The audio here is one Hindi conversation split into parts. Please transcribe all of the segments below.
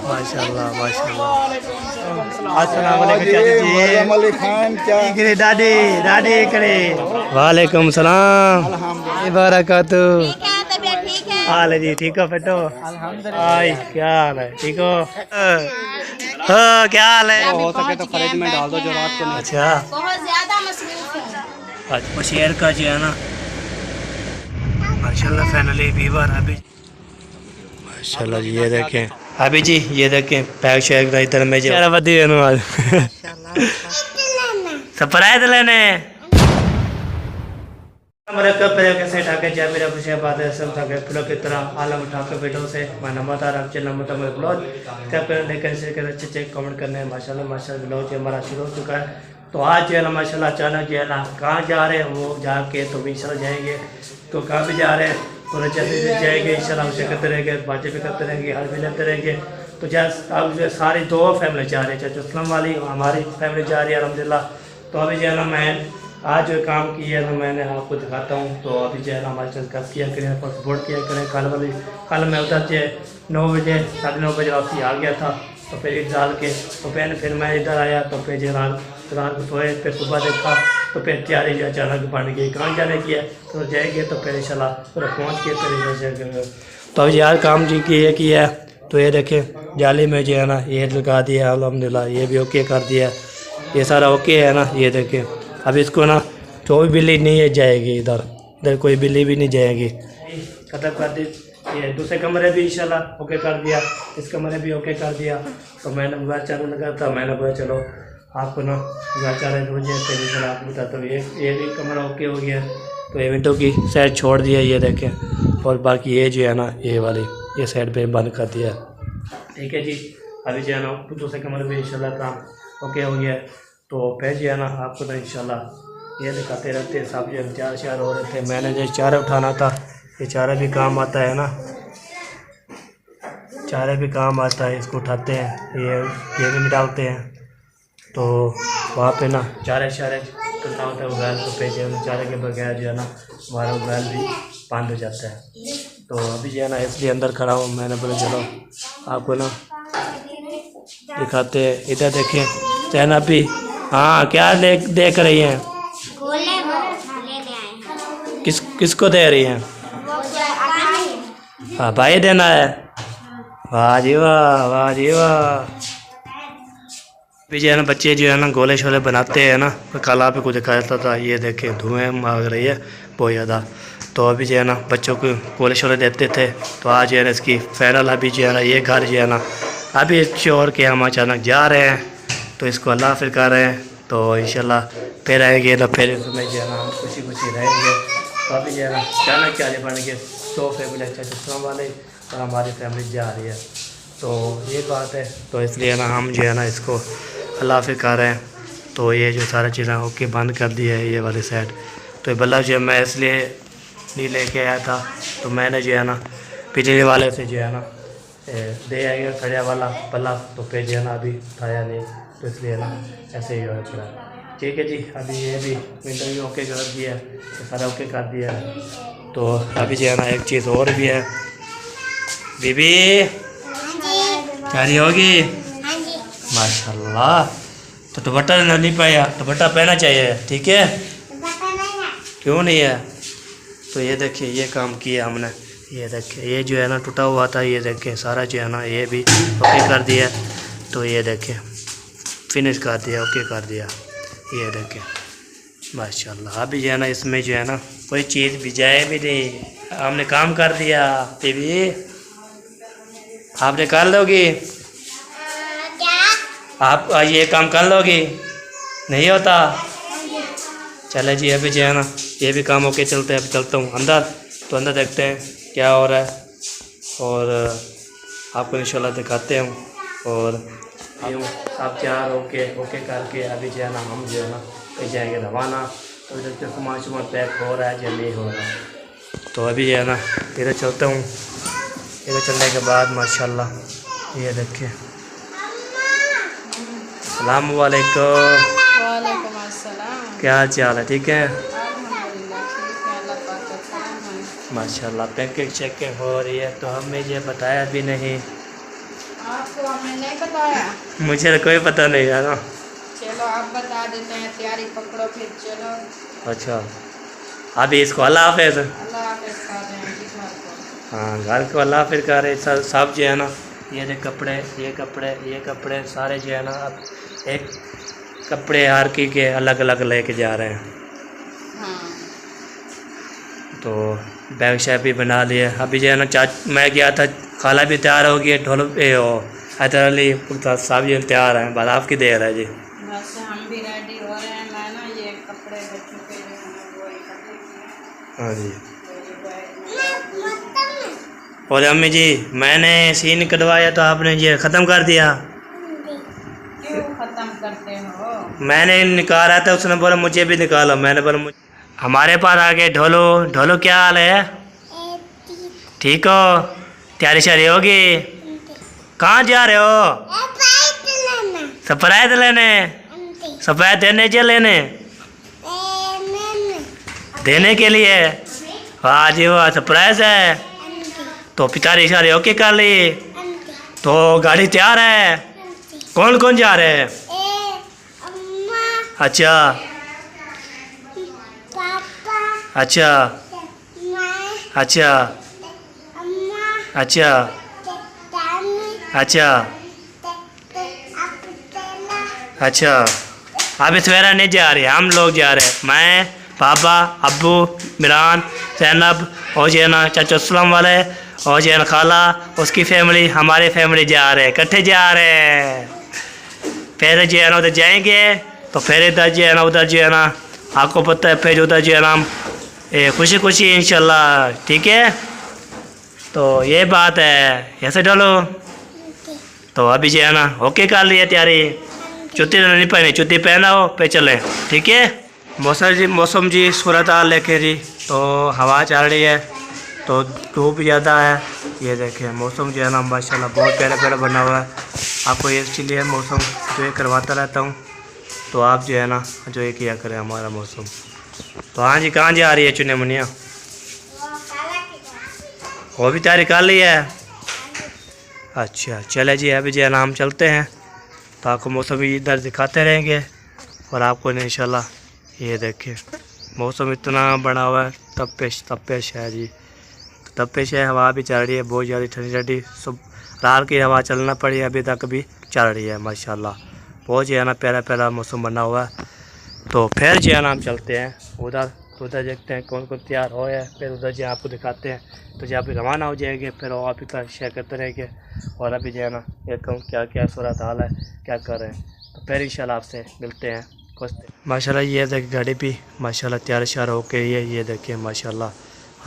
माशाल्लाह माशाल्लाह। अस्सलाम वालेकुम चाचा जी। दादी दादी करे। वालेकुम सलाम। बरकातु। हाल है जी, ठीक हो बेटो? हाय क्या हाल है, ठीक हो? हाँ क्या हाल है? हो सके तो फ्रिज में डाल दो जो रात को। अच्छा बहुत ज्यादा मसरूफ है। आज शेयर का जो है ना माशाल्लाह फाइनली वीवर अभी माशाल्लाह जी। ये देखें अभी जी, ये देखें पैक शेयर का इधर में जो बदी सरप्राइज लेने मेरे कब पे कैसे ठाके जा मेरा खुश बात है सब ठाके फूलों की तरह आलम उठा के बेटों से मैं नमता राम चैनल में मेरे ब्लॉग क्या कर लेकर शेयर कर अच्छे अच्छे कमेंट करने माशाल्लाह माशाल्लाह ब्लॉग जो हमारा शुरू हो चुका है। तो आज जो है ना माशाल्लाह अचानक जो है ना कहाँ जा रहे हैं वो जाके तो इंशाल्लाह जाएंगे। तो कहाँ भी जा रहे हैं और जैसे जाएंगे इंशाल्लाह उसे करते रहेंगे, बातें भी करते रहेंगे, हल भी लेते रहेंगे। तो जैसे अब जो सारी दो फैमिली जा रही है, चाचा असलम वाली हमारी फैमिली जा रही है अल्हम्दुलिल्लाह। तो अभी जो है ना मैं आज जो काम किया है ना मैंने आपको दिखाता हूँ। तो अभी जो है ना हमारे साथ कब किया करें पर सपोर्ट किया करें। कल मैं उधर से 9 बजे 9:30 बजे वापसी आ गया था। तो फिर ईद डाल के तो फिर मैं इधर आया। तो फिर जो रात को सोए, फिर सुबह देखा तो फिर तैयारी जो अचानक बन गई कहाँ जाने की है। तो जाएंगे तो फिर इंशाल्लाह पूरा पहुँच के फिर तो अभी यार काम जी किया है। तो ये देखें जाली में जो है ना ये लगा दिया अल्हम्दुलिल्लाह, ये भी ओके कर दिया, ये सारा ओके है ना। ये देखें अब इसको ना कोई बिल्ली नहीं जाएगी, इधर कोई बिल्ली भी नहीं जाएगी। खत्म कर दी। ये दूसरे कमरे भी इंशाल्लाह ओके कर दिया, इस कमरे भी ओके कर दिया। तो मैंने मोबाइल चालू लगा था, मैंने बोला चलो आपको ना मोबाइल चालू हो जाए तो इंशाल्लाह आपको बताता हूँ। ये भी कमरा ओके हो गया। तो ये विंडो की साइड छोड़ दिया, ये देखें। और बाकी ये जो है ना ये वाली ये साइड पे बंद कर दिया। ठीक है जी। अभी जो है ना दूसरे कमरे में इंशाल्लाह काम ओके हो गया। तो फिर जो है ना आपको तो इंशाल्लाह ये दिखाते रहते हैं। सब जो चार हो रहे थे, मैंने जो चारा उठाना था, ये चारा भी काम आता है ना, चारा भी काम आता है। इसको उठाते हैं, ये भी निकालते हैं। तो वहाँ पे ना चारे करना होता है उगैल। तो फिर जो है चारे के बगैर जो है ना हमारा उगैल भी बंद हो जाता है। तो अभी जो है ना इसलिए अंदर खड़ा हूँ। मैंने बोला चलो आपको ना दिखाते हैं। इधर देखिए चैना भी हाँ क्या देख रही हैं? किसको दे रही हैं? हाँ भाई देना है। वाह जी वाह, वाह जी वाह। अभी जो है ना बच्चे जो है ना गोले शोले बनाते हैं ना, तो कल आप को दिखाया था। ये देखे धुएँ मांग रही है बहुत ज़्यादा। तो अभी जो है ना बच्चों को गोले शोले देते थे। तो आज जो है ना इसकी फाइनल अभी जो है ना ये घर जो है ना अभी शोर के हम अचानक जा रहे हैं। तो इसको अल्लाह हाफ़िज़ कर रहे हैं। तो इंशाल्लाह फिर आएंगे तो फिर इसमें जो है ना हम खुशी रहेंगे। तो अभी जो है ना अचानक क्या बन गए 100 फैमिली अच्छा वाले और हमारी फैमिली जा रही है। तो ये बात है। तो इसलिए ना हम जो है ना इसको अल्लाह हाफ़िज़ कर रहे हैं। तो ये जो सारा चीज़ें ओके बंद कर दी है ये वाली साइड। तो बल्ला जो है मैं इसलिए नहीं लेके आया था। तो मैंने जो है ना पिछले वाले से जो है ना दे आएगा खड़िया वाला बल्ला। तो फिर जो है ना अभी उठाया नहीं, तो इसलिए ना ऐसे ही हो पड़ा। ठीक है जी। अभी ये भी विंडो भी ओके कर दिया, तो सारा ओके कर दिया है। तो अभी जो है ना एक चीज़ और भी है। बीबी तैयारी होगी? माशाल्लाह। तो दुपट्टा नहीं पाया, दुपट्टा पहना चाहिए, ठीक है? क्यों नहीं है? तो ये देखिए ये काम किया हमने। ये देखिए ये जो है ना टूटा हुआ था, ये देखिए सारा जो है ना ये भी ओके कर दिया। तो ये देखिए फिनिश कर दिया, ओके कर दिया। ये देखिए माशाल्लाह। अभी जो है ना इसमें जो है ना कोई चीज़ भी जाए भी नहीं, हमने काम कर दिया। बीबी आपने कर लोगी? आप ये काम कर लोगी? नहीं होता? चले जी। अभी जो है ना ये भी काम ओके चलते हैं। अभी चलता हूँ अंदर। तो अंदर देखते हैं क्या हो रहा है और आपको इंशाल्लाह दिखाते हैं। और आप तैयार ओके करके अभी जो है ना हम जो है ना कहीं जाएंगे रवाना। तो इधर के सामान पैक हो रहा है या नहीं हो रहा है। तो अभी जो है ना इधर चलता हूँ। इधर चलने के बाद माशाल्लाह ये देखिए। अस्सलाम वालेकुम। वालेकुम अस्सलाम। क्या हाल चाल है? ठीक है माशाल्लाह पैकिंग चेकिंग हो रही है, तो हमें ये बताया भी नहीं। आपको हमने नहीं बताया? मुझे कोई पता नहीं है ना। चलो आप बता देते हैं, तैयारी पकड़ो फिर चलो। अच्छा अभी इसको अल्लाह हाफिज़। अल्लाह हाफ़िज़ कर रहे हैं जी घर को। हाँ घर को अल्लाह हाफिज़ कर रहे सब जो है ना, ये जो कपड़े ये कपड़े सारे जो है ना, अब एक कपड़े हर की के अलग अलग लेके जा रहे हैं। हाँ तो बैग शैग भी बना लिए। अभी जो है ना मैं गया था, खाला भी तैयार हो गई, ढोल हैदर अली साहब जी तैयार हैं, बस आपकी देर है जी। बस हम भी रेडी हो रहे हैं। मैं ना ये कपड़े बच्चों के जो है ना वो इकट्ठे किए। हाँ जी। तो ये बैग और अम्मी जी मैंने सीन कटवाया तो आपने ये ख़त्म कर दिया। क्यों ख़त्म करते हो? मैंने निकाला था, उसने बोला मुझे भी निकालो। मैंने बोला हमारे पास आ गए। ढोलो क्या हाल है? ठीक हो? तैयारी शारी होगी? कहाँ जा रहे हो? सरप्राइज लेने? सरप्राइज देने के लेने देने के लिए? वाह जी वाह, सरप्राइज है। तो तैयारी शारी होके कर ली? तो गाड़ी तैयार है? कौन कौन जा रहे हैं? अच्छा अच्छा अच्छा अच्छा अच्छा अच्छा। अभी सवेरा नहीं जा रही, हम लोग जा रहे हैं। मैं, पापा, अब्बू, मिरान, जैनब और जो है ना चाचा सलाम वाले और जो है ना खाला, उसकी फैमिली, हमारी फैमिली जा रहे हैं, इकट्ठे जा रहे हैं। फिर जो है ना उधर जाएंगे तो फिर इधर जो है ना उधर जो है ना आपको पता है, फिर उधर जो है ना खुशी खुशी इंशाल्लाह। ठीक है, तो ये बात है। ऐसे डालो। तो अभी जो है ना ओके कर लिया तैयारी। जूती नहीं पहनी, जूती पहना हो पे चले। ठीक है। मौसम जी सूरत हाल लेके जी, तो हवा चल रही है, तो धूप ज़्यादा है। ये देखिए मौसम जो है ना माशाल्लाह बहुत प्यारा प्यारा बना हुआ है। आपको इसलिए मौसम जो है करवाता रहता हूँ, तो आप जो है ना जो ये किया करें हमारा मौसम। तो हाँ जी, कहाँ जा रही है चुने मुनिया? वो भी तैयारी कर ली है? अच्छा चले जी, अभी जो है ना हम चलते हैं, तो आपको मौसम भी इधर दिखाते रहेंगे और आपको इंशाल्लाह। ये देखिए मौसम इतना बना हुआ है, तपिश है जी, तपिश है। हवा भी चल रही है बहुत ज़्यादा ठंडी ठंडी, सब रात की हवा चलना पड़ी, अभी तक भी चल रही है माशाल्लाह। बहुत जो है ना प्यारा प्यारा मौसम बना हुआ है। तो फिर जो है ना हम चलते हैं उधर, तो उधर देखते हैं कौन कौन तैयार हो है, फिर उधर जो आपको दिखाते हैं। तो जब आप रवाना हो जाएंगे फिर वो आप इतना शेयर करते रहेंगे। और अभी जो है ना ये कहूँ क्या क्या सूरत हाल है, क्या कर रहे हैं, तो फिर इंशाल्लाह आपसे मिलते हैं कुछ। माशाल्लाह ये देखिए गाड़ी भी माशाल्लाह तैयार श्यार होके ये देखिए माशाल्लाह।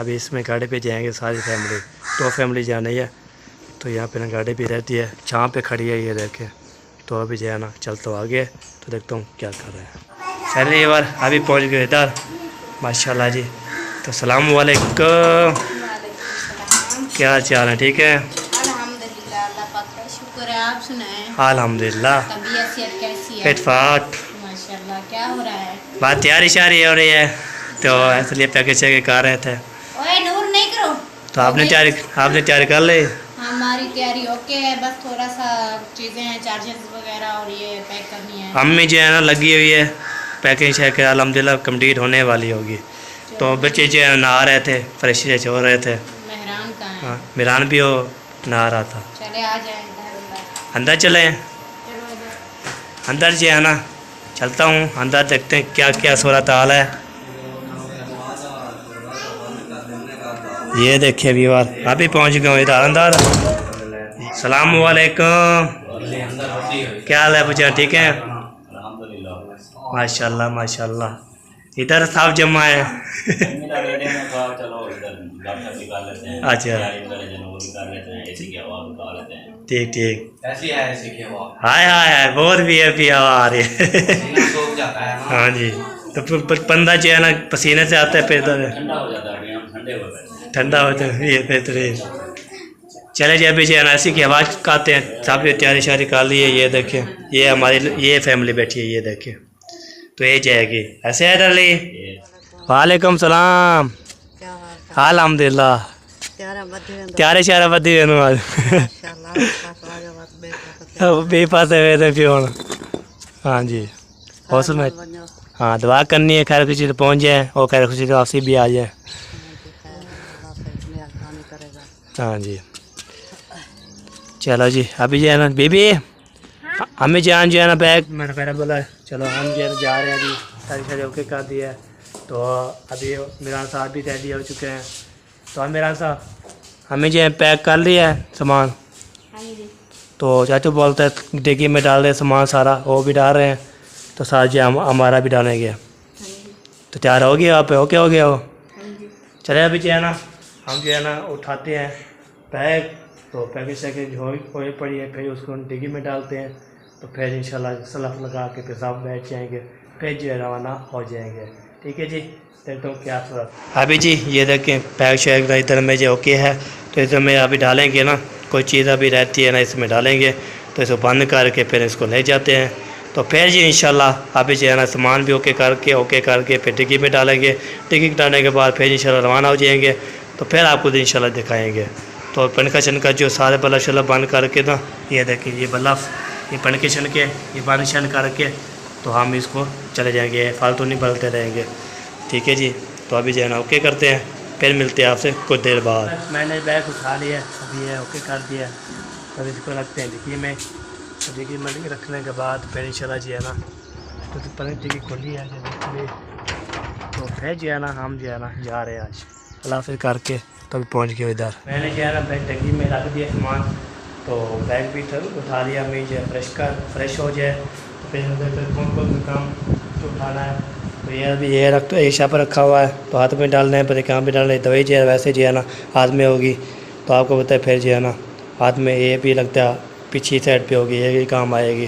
अभी इसमें गाड़ी पे जाएंगे सारी फैमिली, तो फैमिली जानी है, तो यहाँ पे ना गाड़ी भी रहती है, छाँव पे खड़ी है। ये देखें, तो अभी जो है ना चलते हो आगे, तो देखता हूँ क्या कर रहे हैं। चलिए ये बार अभी पहुँच गए इधर माशाल्लाह जी। तो सलाम वालेकुम, क्या चाल है? ठीक है अल्हम्दुलिल्लाह, अल्लाह पाक का शुक्र है। आप सुनाएं? अल्हम्दुलिल्लाह। तबीयत सेहत कैसी है? फिट फाट माशाल्लाह। क्या हो रहा है? बात तैयारी शारी हो रही है, तो इसलिए पैकेज चेक कर रहे थे। ओए नूर नहीं करो। तो आपने तैयारी कर ली? हमारी तैयारी ओके है, बस थोड़ा सा चीज़ें हैं, चार्जेस वगैरह और ये पैक करनी है। अम्मी जो है ना लगी हुई है, पैकिंग शैक अल्हम्दुलिल्लाह कंप्लीट होने वाली होगी। तो बच्चे जो है नहा रहे थे, फ्रेश फ्रेश हो रहे थे। मेहरान कहाँ है? हाँ मिरान भी हो नहा रहा था। चले आ जाए इधर अंदर चलें? चलो इधर। अंदर जो है ना चलता हूँ, अंदर देखते हैं क्या क्या सूरत हाल है। ये देखिए व्यूअर अभी पहुँच गए इधर अंदर। सलाम वालेकुम, क्या हाल है बच्चा? ठीक है माशाल्लाह माशाल्लाह। इधर साफ जमा है। अच्छा ठीक ठीक। हाय हाय हाय बहुत वी आ रही है। हाँ जी, तो बंदा जो है ना पसीने से आता है, फिर ठंडा हो जाता है, ये बेहतरीन। चले जी अभी जो है ना ऐसी की आवाज़ खाते हैं, सब तैयारी शारी कर ली है। ये देखें, ये हमारी ये फैमिली बैठी है, ये देखें, तो ये जाएगी ऐसे है। डरली वालेकुम सलाम, अल्हम्दुलिल्लाह त्यारा बदे त्यारे शारे वधी वेंदो आज माशाल्लाह पास वागे बात बे बे पासे वेंदे पियो हुण। हाँ जी हौस में हाँ दुआ करनी है खैर खुशी तो पहुँच जाए और खैर खुशी तो वापसी भी आ जाए। हाँ जी चलो जी अभी जो है ना बीबी हमें जान जो है ना बैग मैंने पहले बोला चलो हम जो है जा रहे हैं अभी सारी सारी ओके कर दिया है। तो अभी मिरान साहब भी रेडी हो चुके हैं। तो हम मिरान साहब हमें जो है पैक कर लिया है सामान। तो चाचू बोलते हैं डिग्गी में डाल रहे सामान सारा वो भी डाल रहे हैं तो साथ जो हमारा भी डालेंगे। तो तैयार हो गया आप ओके हो गया हो चले अभी जो है ना हम जो है ना उठाते हैं बैग। तो पैकेज शैकेज हो पड़ी है फिर उसको डिग्गी में डालते हैं। तो फिर इंशाल्लाह सलफ लगा के फिर साथ बैठ जाएंगे फिर जो है रवाना हो जाएंगे। ठीक है जी देखता हूँ क्या सूरत। अभी जी ये देखें बैग शैग इधर में जो ओके है तो इधर में अभी डालेंगे ना कोई चीज़ अभी रहती है ना इसमें डालेंगे तो इसको बंद करके फिर इसको ले जाते हैं। तो फिर जी इंशाल्लाह अभी जो है ना सामान भी ओके करके फिर डिग्गी में डालेंगे। डिग्गी डालने के बाद फिर इंशाल्लाह रवाना हो जाएंगे। तो फिर आपको इंशाल्लाह दिखाएंगे। तो पनका शनका जो सारे बल्ब शल्ब बंद करके ना ये देखिए ये बल्ब ये पनके शनके ये बंद शन करके तो हम इसको चले जाएंगे फालतू नहीं बदलते रहेंगे। ठीक है जी तो अभी जो है ना ओके करते हैं फिर मिलते हैं आपसे कुछ देर बाद। मैंने बैग उठा लिया अभी ये ओके कर दिया तब इसको रखते हैं डिग्गी में। तो डिग्गी में रखने के बाद फिर इंशाल्लाह जी है ना तो पनीर डिग्गी खोली है तो फिर जो है ना हम जो है ना जा रहे हैं आज अल्लाह फिर करके तभी पहुंच गए इधर। मैंने जो है ना बैग डिग्गी में रख दिया सामान तो बैग भी उठा लिया मैं जो फ्रेश हो जाए तो फिर कौन कौन सा काम उठाना है। तो ये अभी ये रख तो ईशा पर रखा हुआ है तो हाथ में डालना है पर काम भी डालना है। दवाई जो है वैसे जो है ना हाथ में होगी तो आपको पता है फिर जो है ना हाथ में ये भी लगता है पीछे साइड पे होगी ये भी काम आएगी।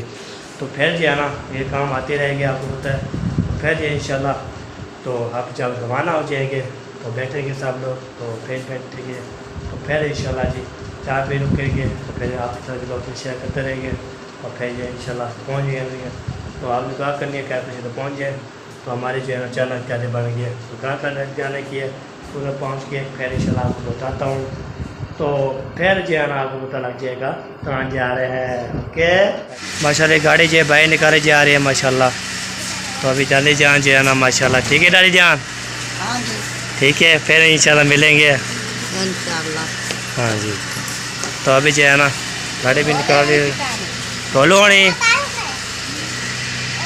तो फिर जो है ना ये काम आती रहेगी आपको पता है। तो फिर जो इंशाल्लाह तो आप जब रवाना हो जाएंगे तो बैठेंगे सब लोग तो फिर बैठेंगे तो फिर इंशाल्लाह जी चाय पे रुकेंगे तो फिर आप सभी लोग शेयर करते रहेंगे और फिर ये इंशाल्लाह पहुँच जाएंगे। तो आपने दुआ करनी है क्या कुछ तो पहुँच जाए। तो हमारे जो है ना चैनल कैसे बन गए तो कहाँ करने जाने की है पूरा पहुँच के फिर इंशाल्लाह आपको बताता हूँ। तो फिर जो है ना आपको पता लग जाएगा कहाँ जा रहे हैं। ओके माशाल्लाह गाड़ी जो है बाहर निकाले जा रही है माशाल्लाह। तो अभी डाली जान जो है ना माशाल्लाह। ठीक है डाली जान ठीक है फिर इंशाल्लाह मिलेंगे इंशाल्लाह। हाँ जी तो अभी जो है ना गाड़ी भी निकाल ली ढोलो होनी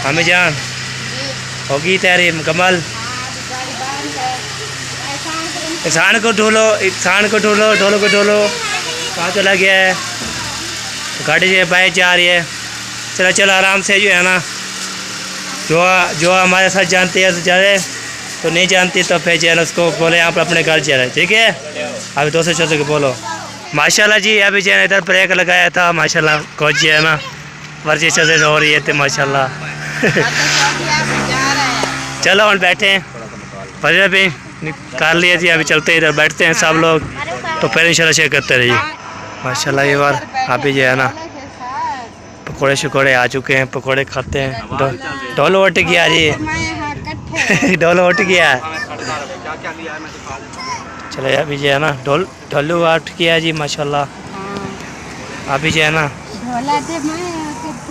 हमें जान होगी तैयारी मुकम्मल। इंसान को ढोलो ढोलो कहाँ चला गया है। तो गाड़ी जो है बाइक जा रही है चलो आराम से जो है ना जो हमारे साथ जानती है तो चले तो नहीं जानती तो फिर जो है ना उसको बोले आप अपने घर चले। ठीक है अभी दोस्तों चौथे को बोलो माशाल्लाह जी। अभी जो है इधर ब्रेक लगाया था माशाल्लाह कोच जो है ना वर्जिश से हो रही है तो माशाल्लाह। चलो हम बैठे हैं वजह भी कर लिया जी अभी चलते हैं इधर बैठते हैं सब लोग तो फिर इंशाल्लाह शेयर करते रहिए माशाल्लाह। ये बार अभी जो है ना पकोड़े शकोड़े आ चुके हैं पकोड़े खाते हैं। ढोलो उठ गया जी ढोलो उठ गया चलो अभी जो है ना ढोलू उठ गया जी माशाल्लाह। अभी जो है ना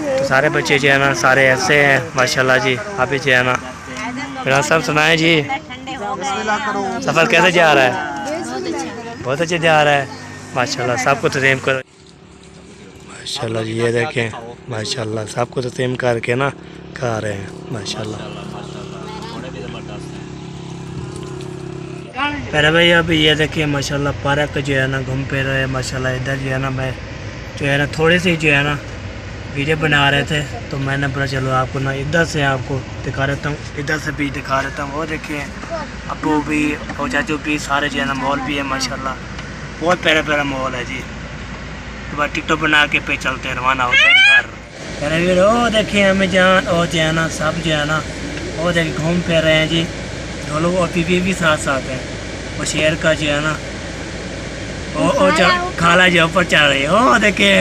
तो सारे बच्चे जो है ना सारे ऐसे हैं माशाल्लाह जी। अभी जो है ना मेरा सब सुनाए जी सफ़र कैसे जा रहा है। बहुत अच्छे जा रहा है माशाल्लाह। सबको तस्लीम करो माशाल्लाह जी। ये देखें माशाल्लाह सबको तस्लीम करके ना खा रहे हैं माशाल्लाह। पहले भाई अभी ये देखिए माशाल्लाह पार्क जो है ना घूम फिर रहे हैं माशाल्लाह। इधर जो है ना मैं जो है ना थोड़ी सी जो है ना वीडियो बना रहे थे तो मैंने बोला चलो आपको ना इधर से आपको दिखा देता हूँ इधर से भी दिखा देता हूँ। वो देखिए अबू भी और चाचू भी सारे जो है ना मॉल भी है माशाल्लाह। बहुत प्यारा प्यारा मॉल है जी। तो बाद टिकटॉक बना के पे चलते हैं रवाना होते हैं घर। पहले फिर वो देखिए हमें जान और जो है ना सब जो है ना वो देखिए घूम फिर रहे हैं जी। दो लोग और बीवी भी साथ साथ हैं। वो शेर का जो है ना वो खाला जो ऊपर चढ़ रही है वो देखिए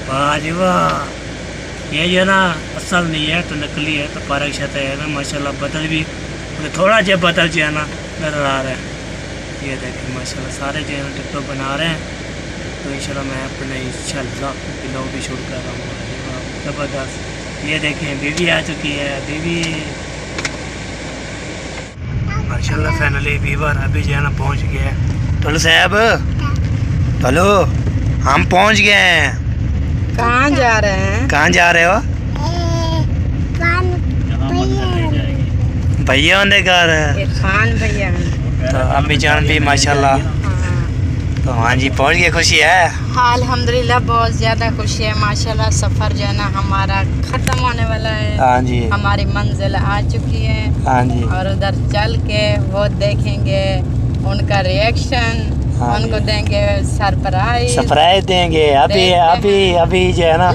वाह जी वाह। ये जो है ना असल नहीं है तो नकली है तो पार्क छत है ना माशाल्लाह। बदल भी थोड़ा जो बदल जो है ना नजर आ रहा है ये देखें माशाल्लाह सारे जो है टिकटॉक बना रहे हैं, तो इंशाल्लाह मैं अपने इंशाल्लाह ब्लॉग भी शूट कर रहा हूँ। ज़बरदस्त। ये देखें बीवी आ चुकी है, बीवी माशाल्लाह फाइनली बीवर अभी जो है ना पहुँच गए हैं। टोलू साहब, हेलो, हम पहुँच गए हैं। कहाँ जा रहे हैं? कहाँ जा रहे हो? भैया उनके घर इरफान भैया। तो अम्मी जान भी माशाल्लाह। तो हाँ जी पहुँच गए, खुशी है? हाँ अल्हम्दुलिल्लाह बहुत ज़्यादा खुशी है माशाल्लाह। सफ़र जो है ना हमारा ख़त्म होने वाला है। हाँ जी, हमारी मंजिल आ चुकी है। हाँ जी, और उधर चल के वो देखेंगे उनका रिएक्शन, हाँ उनको जी। देंगे सरप्राइज। सरप्राइज देंगे। अभी जो है ना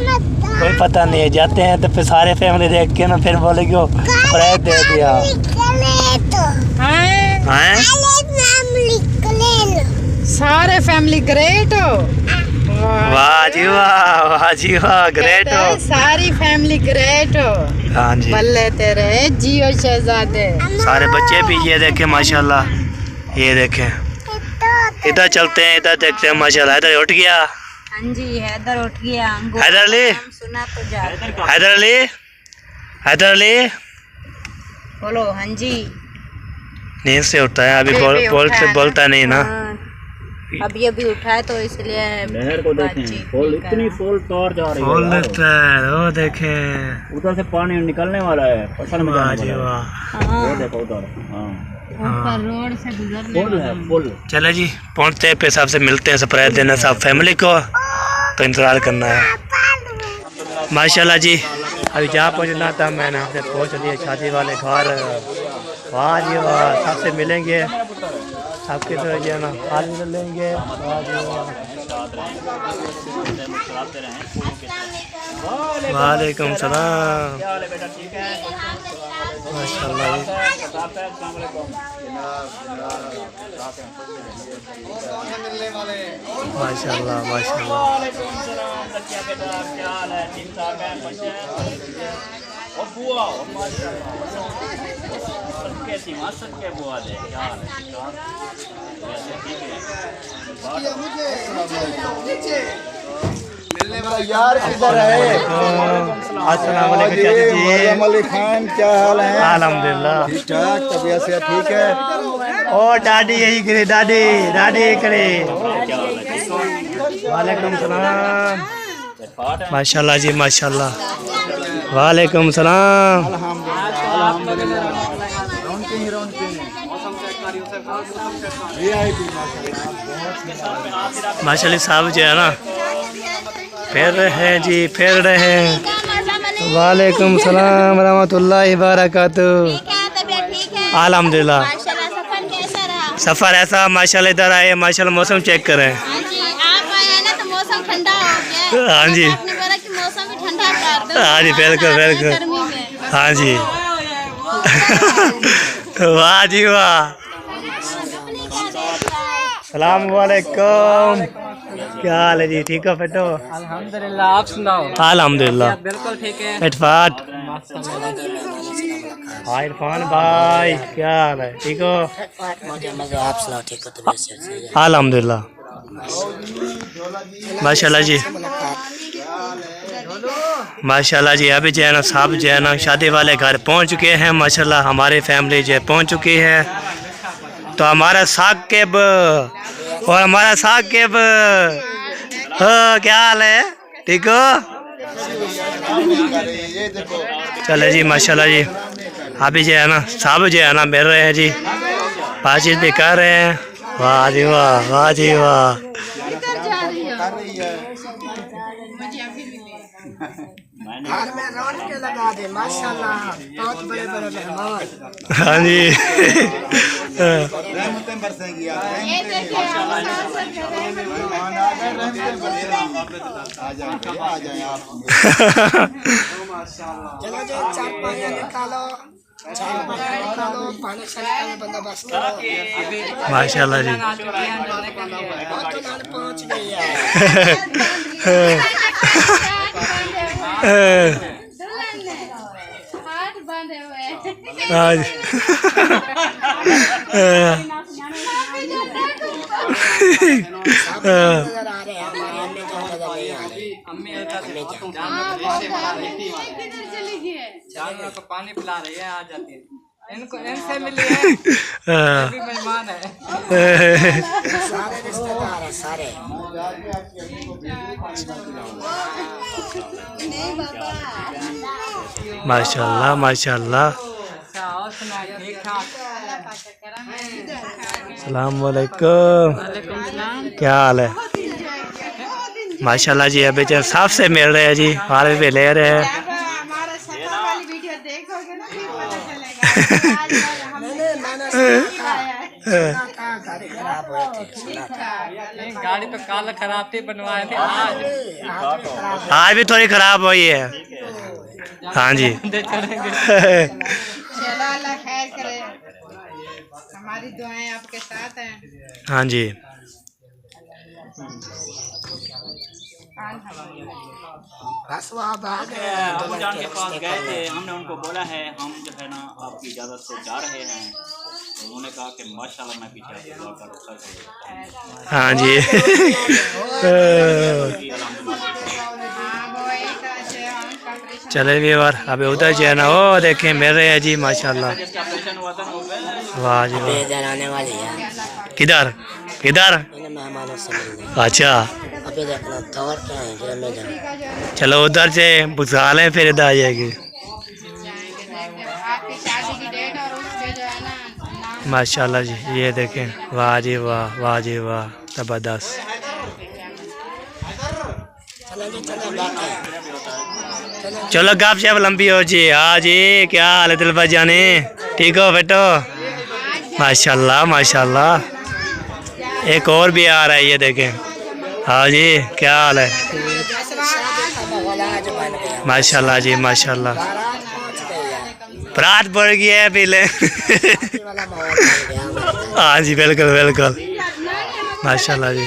कोई पता नहीं है, जाते हैं तो फिर सारे फैमिली देख के ना फिर बोलेगी वो सरप्राइज दे दिया। हैं? सारे फैमिली ग्रेट हो। वाह जी वाह, वाह जी वाह, ग्रेट कहता है, हो। सारी फैमिली ग्रेट हो। हाँ जी, बल्ले तेरे जियो शहजादे। सारे बच्चे भी ये देखें माशाल्लाह। ये देखें, इधर चलते हैं, इधर देखते हैं माशाल्लाह। इधर उठ गया हाँ जी हैदर उठ गया। हैदर अली, सुना तो जा। हैदर अली, हैदर अली बोलो हाँ जी। नींद से उठता है अभी, अभी उठा है ना। बोलता नहीं ना। हाँ, अभी उठा है तो इसलिए लहर को देखें, फुल इतनी फुल तौर जा रही फुल है। दिखता है, वो देखें। उधर से पानी निकलने वाला है, फसल में वाह जाने जी वाला वाह। है। वो देखो उधर, हाँ ऊपर रोड से गुजरने फुल है, फुल। चले जी पहुँचते हैं, फिर साहब से मिलते हैं। सरप्राइज देना सब फैमिली को, तो इंतज़ार करना है। माशाल्लाह जी अभी जहाँ पहुँचना था मैंने यहाँ से पहुँच लिए शादी वाले घर। वाह जी वाह, सबसे मिलेंगे, सबके तरह जो है ना हाल मिल लेंगे। वाह जी वाह, वालेकुम सलाम। माशाल्लाह माशाल्लाह माशाल्लाह। यार किधर है? अस्सलाम वालेकुम चाचा जी। अली खान, क्या हाल है? अल्हम्दुलिल्लाह ठीक ठाक, तबीयत से ठीक है? ओ दादी यही करे, दादी दादी करे। वालेकुम सलाम। माशाल्लाह जी माशाल्लाह। वालेकुम सलाम। माशाल्लाह साहब जो है ना फिर रहे हैं जी, फिर रहे हैं। वालेकुम सलाम रहमतुल्लाहि बरकातुहू। अल्हम्दुलिल्लाह। सफ़र ऐसा माशाल्लाह, इधर आए माशाल्लाह, मौसम चेक करें। हाँ जी, आप आए हैं ना तो मौसम ठंडा हो गया। हाँ जी, आपने बोला कि मौसम भी ठंडा कर दो। हाँ जी, बिल्कुल बिल्कुल। गर्मी में हाँ जी वाह जी वाह। सलाम वालेकुम, क्या हाल है जी? ठीक हो फिट हो? अल्हम्दुलिल्लाह, आप सुनाओ? अल्हम्दुलिल्लाह बिल्कुल ठीक है। इटफाट। हाँ इरफान भाई, क्या हाल है? ठीक हो? आप सुनाओ, ठीक हो? तो अल्हम्दुलिल्लाह माशाल्लाह जी माशाल्लाह जी। अभी जो है ना साहब जो है ना शादी वाले घर पहुंच चुके हैं माशाल्लाह। हमारी फैमिली जो है पहुंच चुकी है। तो हमारा साकिब और हमारा साकिब, हो क्या हाल है? ठीक हो? चले जी माशाल्लाह जी। अभी जो है ना साहब जो है ना मिल रहे हैं जी, बातचीत भी कर रहे हैं। वाह जी वाह, वाह जी वाह। हाँ जी माशाल्लाह जी हाथ बांधे हुए हैं। हाँ जी। आप भी जाते नजर आ रहे हैं, हमारे अम्मी जान नजर नहीं आ रही। किधर चली गई है? जानवरों को पानी पिला रही है, आ जाती है। इनको इनसे मिली है, ये भी मेहमान है। सारे रिश्तेदार हैं सारे। माशाल्लाह माशाल्लाह। अच्छा, और सुना, ठीक ठाक? अस्सलाम वालेकुम, क्या हाल है? माशाल्लाह जी, अभी जो साफ से मिल रहे हैं जी, हाल भी ले रहे हैं। हमारा सफर वाली वीडियो देखोगे ना फिर पता चलेगा। गाड़ी खराब हुई थी, सुना था। नहीं, गाड़ी तो कल खराब थी, बनवाए थे आज। आज भी थोड़ी खराब हुई है। हाँ जी। दे चलेंगे। चलो अल्लाह खैर करे, हमारी दुआएं आपके साथ हैं। हाँ जी। अबू जान के पास गए थे, हमने उनको बोला है हम जो है ना आपकी इजाज़त से जा रहे हैं, तो उन्होंने कहा कि माशाल्लाह मैं पीछे आपको दुआ का रुखसत है। हाँ जी। चले भी बार अभी उधर जो है ना, वो देखें मिल रहे हैं जी माशाल्लाह। जिसका ऑपरेशन हुआ था ना वो वाह जी वाह। इधर आने वाली है, किधर किधर? इन्हें मेहमानों से मिलने। अच्छा अभी देखना दौड़ के आए फिर मैं जाऊँ। चलो उधर से बुझा लें, फिर इधर आ जाएगी। आपकी शादी की डेट और उस पे जो है ना नाम माशाल्लाह जी, ये देखें, वाह जी वाह, वाह जी वाह, जबरदस्त। चलो जी चलो बैठे। चलो गप शप लंबी हो जी। हाँ जी, क्या हाल है दिलबर जाने? ठीक हो बेटो? माशाल्लाह माशाल्लाह। एक और भी आ रहा है, ये देखें। हाँ जी, क्या हाल है? माशाल्लाह जी माशाल्लाह। बारात बढ़ गई है पहले। हाँ जी, बिल्कुल बिल्कुल। माशाल्लाह जी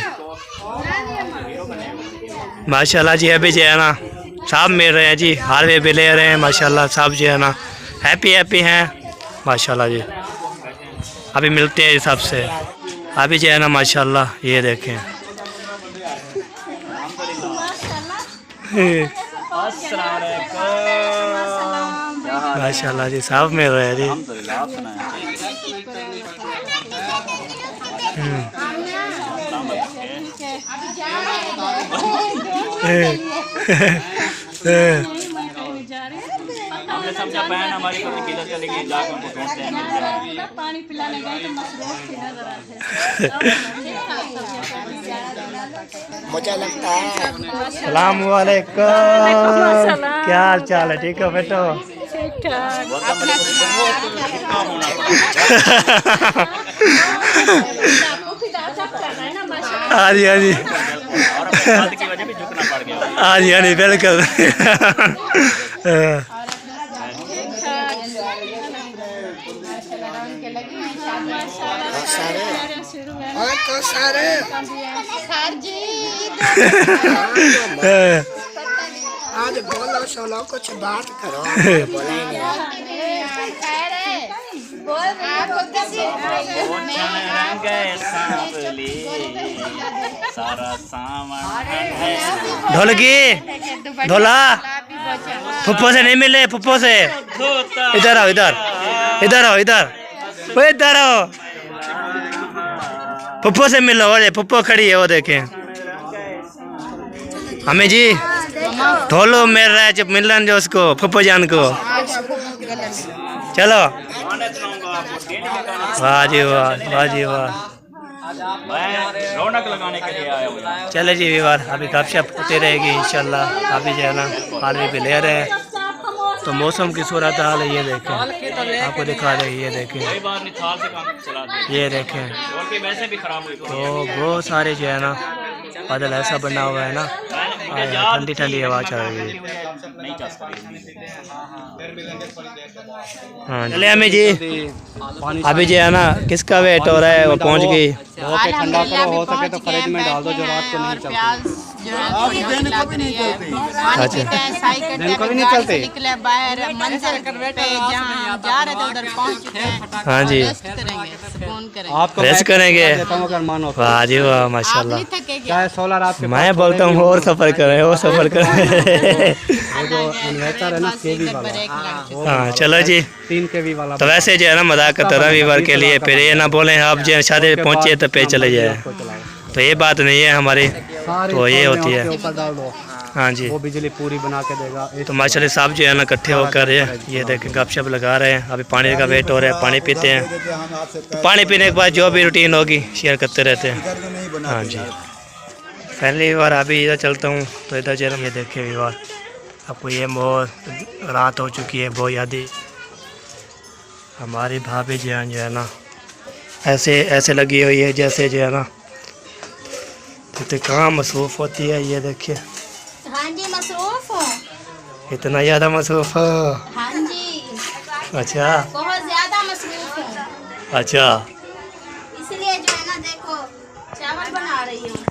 माशाल्लाह जी। अभी जो है ना सब मिल रहे हैं जी, हार भी ले रहे हैं माशाल्लाह। सब जो है ना हैप्पी हैप्पी हैं माशाल्लाह जी। अभी मिलते हैं सबसे। अभी जो है ना माशाल्लाह, ये देखें। माशाल्लाह जी, सब मिल रहे हैं जी। आप सुनाएं। हमने समझा बहन हमारी कभी किधर चली गई, जाकर उनको ढूंढते हैं, मिलते हैं। पानी पिलाने गए तो मसरूफ थी नजर आते। मुझे लगता है सलाम वालेकुम, क्या हाल चाल है? ठीक हो बेटो? हाँ जी हाँ जी। और अपने स्वाद की वजह भी झुकना पड़ गया। हाँ जी हाँ जी, बिल्कुल। आज बोलो सोलो कुछ बात करो। बोला ही नहीं। सारा सामान ढोलकी ढोला फुप्पो से नहीं मिले, फुप्पो से। इधर आओ, इधर इधर आओ, इधर वो इधर आओ, फुप्पो से मिलो। अरे फुप्पो खड़ी है, वो देखें। हमें जी ढोलो मिल रहा है, जब मिल रहा है जो उसको फुप्पो जान को। चलो वाह जी वाह, वाह जी वाह। रौनक लगाने के लिए आया हुआ। चले जी व्यवहार, अभी गपशप होती रहेगी इंशाल्लाह। अभी जो है ना पानी भी ले रहे हैं, तो मौसम की सूरत हाल है, ये देखें, आपको दिखा रहे हैं, ये देखें, कई बार निथाल से काम चला दे। ये देखें। और भी वैसे भी खराब हुई तो बहुत सारे जो है ना बादल ऐसा बना हुआ है ना, ठंडी ठंडी हवा चल रही है। नहीं जा सकती। हाँ चले अम्मी जी, अभी जो है ना किसका वेट हो रहा है? वो पहुंच गई। ठंडा करो, हो सके तो फ्रिज में डाल दो जो रात को नहीं चलती। जो है थोड़ी चोट लग रही है। पानी पीते हैं, साई करते हैं, गाड़ी से निकले बाहर मंजिल पे जहाँ जा रहे थे उधर पहुँच चुके हैं। हाँ जी, रेस्ट करेंगे, सुकून करेंगे। रेस्ट करेंगे। वाह जी वाह, आप माशाल्लाह। नहीं थके क्या? सोलर आपके मैं बोलता हूँ और सफर करें, और सफर करें। हाँ चलो जी। 3 kV वाला तो वैसे जो है ना मजाक करता रविवार के लिए, फिर ये ना बोले आप जो शादी पहुँचे तो पे चले जाए, तो ये बात नहीं है हमारी, तो ये होती है। ऊपर डाल दो, हाँ जी। वो बिजली पूरी बना के देगा। तो माशाल्लाह साहब जो है ना इकट्ठे होकर ये देखें गपशप लगा रहे हैं। अभी पानी का वेट हो रहा है, पानी पीते हैं। तो पानी पीने के बाद जो भी रूटीन होगी शेयर करते रहते हैं। हाँ जी। पहली बार अभी इधर चलता हूँ तो इधर जो है ये देखे विवार, आपको ये बहुत रात हो चुकी है, बहुत यादी। हमारी भाभी जो है ना ऐसे लगी हुई है जैसे जो है ना तो कहाँ मसरूफ़ होती है। ये देखिए हाँ जी मसरूफ हो। इतना ज़्यादा मसरूफ़ हो। हाँ जी अच्छा बहुत ज्यादा मसरूफ हूँ, अच्छा, इसलिए जो है ना देखो चावल बना रही हूँ।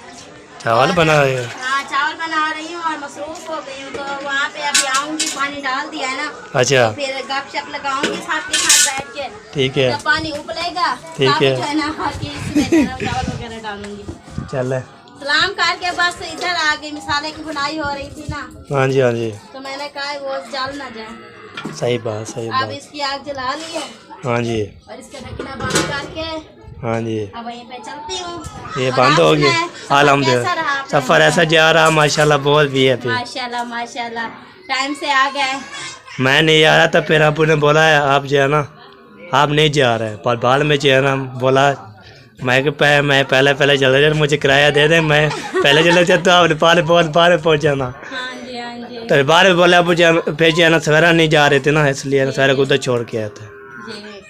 चावल बना रहे हो? हाँ चावल बना रही हूँ और मसरूफ हो गई हूँ। तो वहाँ पे अभी आऊँगी, पानी डाल दिया है ना, अच्छा फिर गपशप लगाऊंगी साथ के साथ बैठ के। ठीक है, जब पानी उबलेगा ठीक तब है। जो है ना कि इसमें जो है ना चावल वगैरह डालूंगी। चल। सलाम करके बस इधर आ गई, मसाले की बुनाई हो रही थी ना, हाँ जी हाँ जी, तो मैंने कहा वो जल ना जाए। सही बात सही अब बात। इसकी आग जला ली है हाँ जी और इसका ढक्कना बंद करके हाँ जी, अब वहीं पे चलती हूँ। ये और बंद आप हो गया। सुनाएं, सफर कैसा रहा अल्हम्दुलिल्लाह आपका? सफ़र ऐसा जा रहा माशाल्लाह, बहुत भी है। माशाल्लाह माशाल्लाह, टाइम से आ गए। मैं नहीं आ रहा था, फिर अबू ने बोला है आप जो है ना आप नहीं जा रहे, पर बाद में जो है ना बोला मैं पहले चले जाए, मुझे किराया दे दें, मैं पहले चले जाता हूँ, आप पाले पहुँच जाना। हाँ जी हाँ जी तो बाद में बोला अबू जान फिर जो है ना सवेरा नहीं जा रहे थे ना, इसलिए सवेरा को उधर छोड़ के आए थे। जी।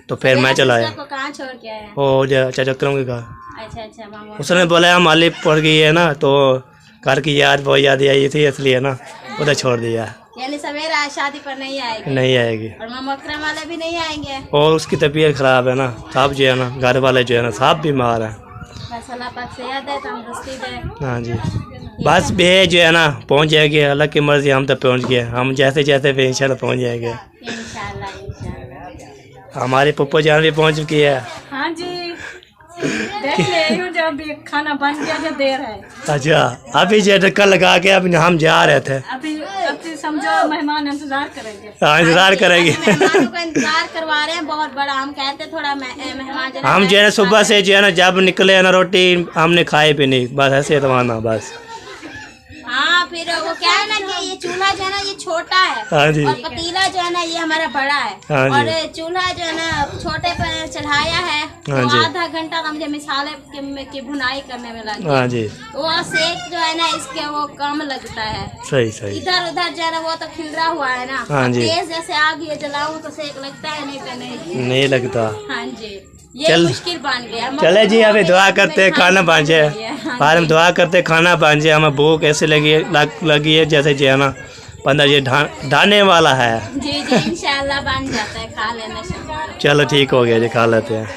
तो फिर मैं चला आया। को कहाँ छोड़ के आए? वो चाचा के घर। अच्छा अच्छा मामा। उसने बोला हम माली पड़ गई है ना, तो घर की याद बहुत याद आई थी, इसलिए ना उधर छोड़ दिया। यानी सवेरा शादी पर नहीं आएगी? नहीं आएगी। और मामा अकरम वाले भी नहीं आएंगे? और उसकी तबीयत ख़राब है ना, साहब जो है ना घर वाले जो है ना साहब बीमार है। बस अल्लाह पाक सेहत दे, तंदुरुस्ती दे। हाँ जी, बस बे जो है ना पहुँच जाएगी, अल्लाह की मर्जी, हम तक पहुँच गए, हम जैसे जैसे भी इंशाल्लाह पहुँच जाएंगे। इंशाल्लाह इंशाल्लाह। हमारी पप्पो जान भी पहुँच चुकी है। हाँ जी, देख ले हूँ जब भी खाना बन गया, जो देर है। अच्छा, अभी जो ढक्कन लगा के अब हम जा रहे थे। अभी समझो मेहमान इंतजार करेंगे। हाँ इंतजार करेंगे। मेहमानों का इंतजार करवा रहे हैं बहुत बड़ा। हम कहते थोड़ा मेहमान जो है हम जो है ना सुबह से जो है ना जब निकले ना रोटी हमने खाए भी नहीं, बस ऐसे रवाना बस। हाँ फिर वो क्या है ना कि ये चूल्हा जो है ना ये छोटा है हाँ जी। और पतीला जो है ना ये हमारा बड़ा है। हाँ जी। और चूल्हा जो है ना छोटे पर चढ़ाया है, हाँ तो जी। आधा घंटा का मुझे मिसाले की भुनाई करने में लगा। हाँ जी, वो सेक जो है ना इसके वो कम लगता है। सही सही। इधर उधर जो है ना वो तो खिलरा हुआ है ना। हाँ जी। तेज जैसे आग ये जलाऊं तो सेक लगता है, नहीं तो नहीं लगता। हाँ जी, ये चल। मुश्किल बन गया। चले जी अभी दुआ करते खाना बन जाए, हाँ बाद में दुआ करते खाना बन जाए। हमें भूख ऐसे लगी है जैसे जो है ना बंदा ये ढाने वाला है। जी जी इंशाल्लाह बन जाता है, खा लेना। चलो ठीक हो गया जी, खा लेते हैं।